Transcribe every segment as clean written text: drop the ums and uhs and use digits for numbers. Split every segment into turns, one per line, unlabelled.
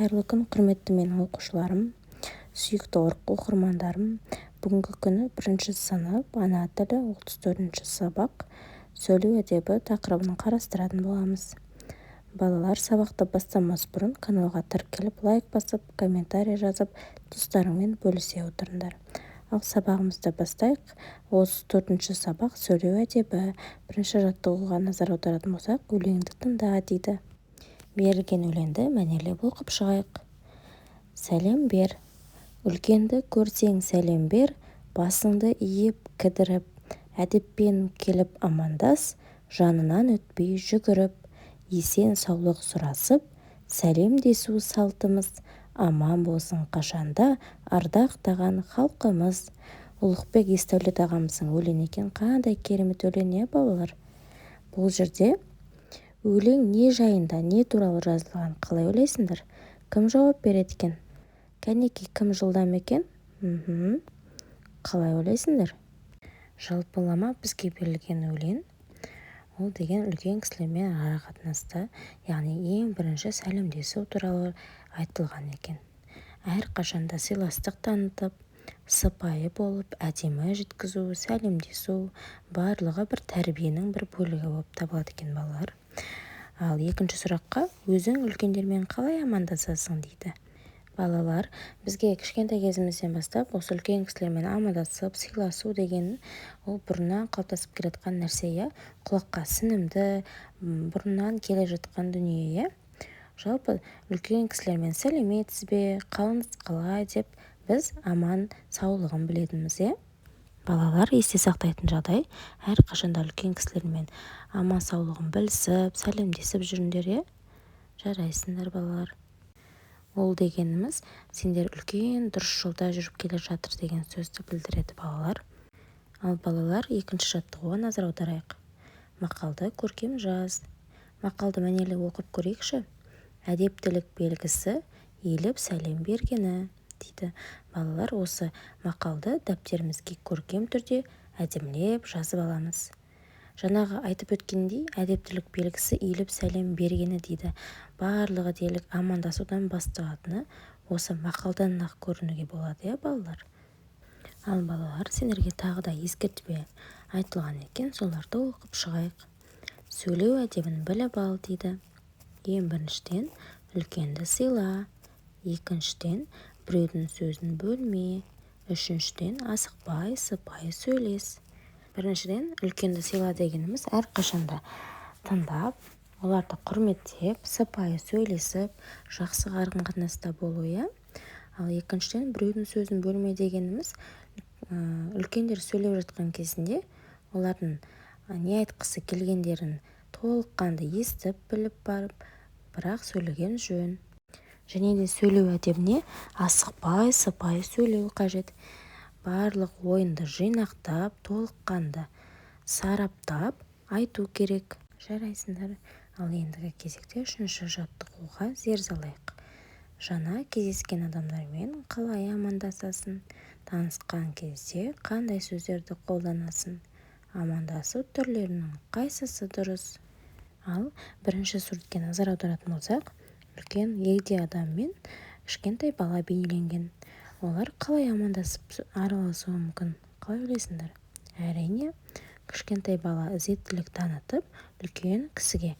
Қайырлы күн, құрметті менің оқушыларым, сүйікті оқырмандарым. Бүгінгі күні 1 сынып ана тілі 34 сабақ сөйлеу әдебі тақырыбын қарастыратын боламыз. Балалар, сабақты бастамас бұрын каналға тіркеліп, лайк басып, комментарий жазып, достарыңмен бөлісе отырыңдар. Ал сабағымызды бастайық. 34 сабақ сөйлеу әдебі. Бірінші жаттығуға назар аударатын болсақ, өлеңді тыңда дейді. Берілген өлеңді мәнерлеп оқып шығайық. Сәлем бер. Үлкенді көрсең сәлем бер, басыңды иіп кідіріп, әдеппен келіп амандас, жанынан өтпей жүгіріп, есен саулық сұрасып, сәлемдесу салтымыз, аман болсын қашанда ардақтаған халқымыз. Ұлықбек Есдәулет ағамыздың өлеңі екен. Қандай керемет өлең, балалар. Бұл жерде өлең не жайында, не туралы жазылған, қалай ойлайсыңдар? Кім жауап береді екен? Кәнеки, кім жылдам екен? Қалай ойлайсыңдар? Жалпылама бізге берілген өлең, ол деген үлкен кісілермен арақатынаста, яғни ең бірінші сәлемдесу туралы айтылған екен. Әрқашанда сыйластық танытып, сыпайы болып, әдемі жеткізу, сәлемдесу, барлығы бір тәрбиенің бір бөлігі болып табылады екен, балалар. Ал екінші сұраққа, өзің үлкендермен қалай амандасасың дейді. Балалар, бізге кішкентай кезімізден бастап осы үлкен кісілермен амандасып, сыйласу деген ол бұрыннан қалыптасып келе жатқан нәрсе, құлаққа сіңімді, бұрыннан келе жатқан дүние. Жалпы үлкен кісілермен сәлеметсіз бе, қалыңыз қалай деп біз аман саулығын білетініміз. Балалар, есте сақтайтын жағдай, әрқашанда үлкен кісілермен аман саулығын білісіп, сәлемдесіп жүріңдер. Жарайсыңдар, балалар. Ол дегеніміз, сендер үлкен дұрыс жолда жүріп келе жатыр деген сөзді білдіреді, балалар. Ал балалар, екінші жаттығуға назар аударайық. Мақалды көркем жаз. Мақалды мәнерлеп оқып көрейікші. Әдептілік белгісі иіліп сәлем бергені дейді. Балалар, осы мақалды дәптерімізге көркем түрде әдемілеп жазып аламыз. Жаңағы айтып өткендей, әдептілік белгісі иіліп сәлем бергені дейді. Барлығы дерлік амандасудан басталатыны осы мақалдан-ақ көрінуге болады, балалар. Ал балалар, сендерге тағы да ескертпе айтылған екен, соларды оқып шығайық. Сөйлеу әдебін біліп ал дейді. Ең біріншіден, үлкенді сыйла. Екіншіден, біреудің сөзін бөлме. Үшіншіден, асықпай, сыпайы сөйлес. Біріншіден, үлкенді сыйла дегеніміз әрқашанда тыңдап, оларды құрметтеп, сыпайы сөйлесіп, жақсы қарым-қатынаста болу. Ал екіншіден, біреудің сөзін бөлме дегеніміз, үлкендер сөйлеп жатқан кезінде олардың не айтқысы келгендерін толыққанды естіп біліп барып, бірақ сөйлеген жөн. Және де сөйлеу әдебіне асықпай, сыпайы сөйлеу қажет. Барлық ойынды жинақтап, толыққанды сараптап айту керек. Жарайсыңдар. Ал ендігі кезекте үшінші жаттығуға зер салайық. Жаңа кездескен адамдармен қалай амандасасың? Танысқан кезде қандай сөздерді қолданасың? Амандасу түрлерінің қайсысы дұрыс? Ал бірінші суретке назар аударатын болсақ, үлкен егде адам мен кішкентай бала бейнеленген. Олар қалай амандасып араласуы мүмкін? Қалай ойлайсыңдар? Әрине, кішкентай бала ізеттілік танытып, үлкен кісіге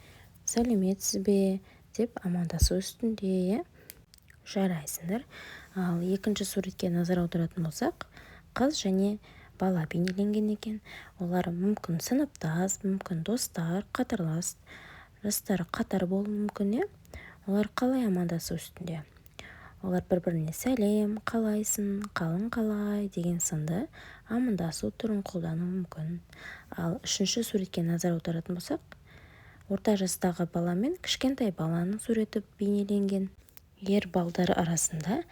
сәлеметсіз бе деп амандасу үстінде. Жарайсыңдар. Ал екінші суретке назар аударатын болсақ, қыз және бала бейнеленген екен. Олар мүмкін сыныптас, мүмкін достар, қатарлас, жастары қатар болуы мүмкін. Олар қалай амандасу үстінде? Олар бір-біріне сәлем, қалайсың, қалың қалай деген сынды амандасу түрін қолдану мүмкін. Ал үшінші суретке назар аударатын болсақ, орта жастағы бала мен кішкентай баланың суреті бейнеленген. Ер балдар арасында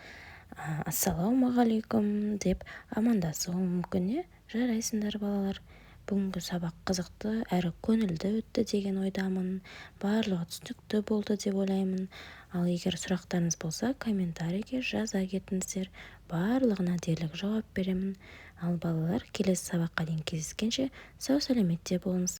ассалаумағалейкум деп амандасуы мүмкін. Жарайсыңдар, балалар. Бүгінгі сабақ қызықты әрі көңілді өтті деген ойдамын. Барлығы түсінікті болды деп ойлаймын. Ал егер сұрақтарыңыз болса, комментарийге жаза кетіңіздер. Барлығына дерлік жауап беремін. Ал балалар, келесі сабаққа дейін кездескенше сау сәлеметте болыңыз.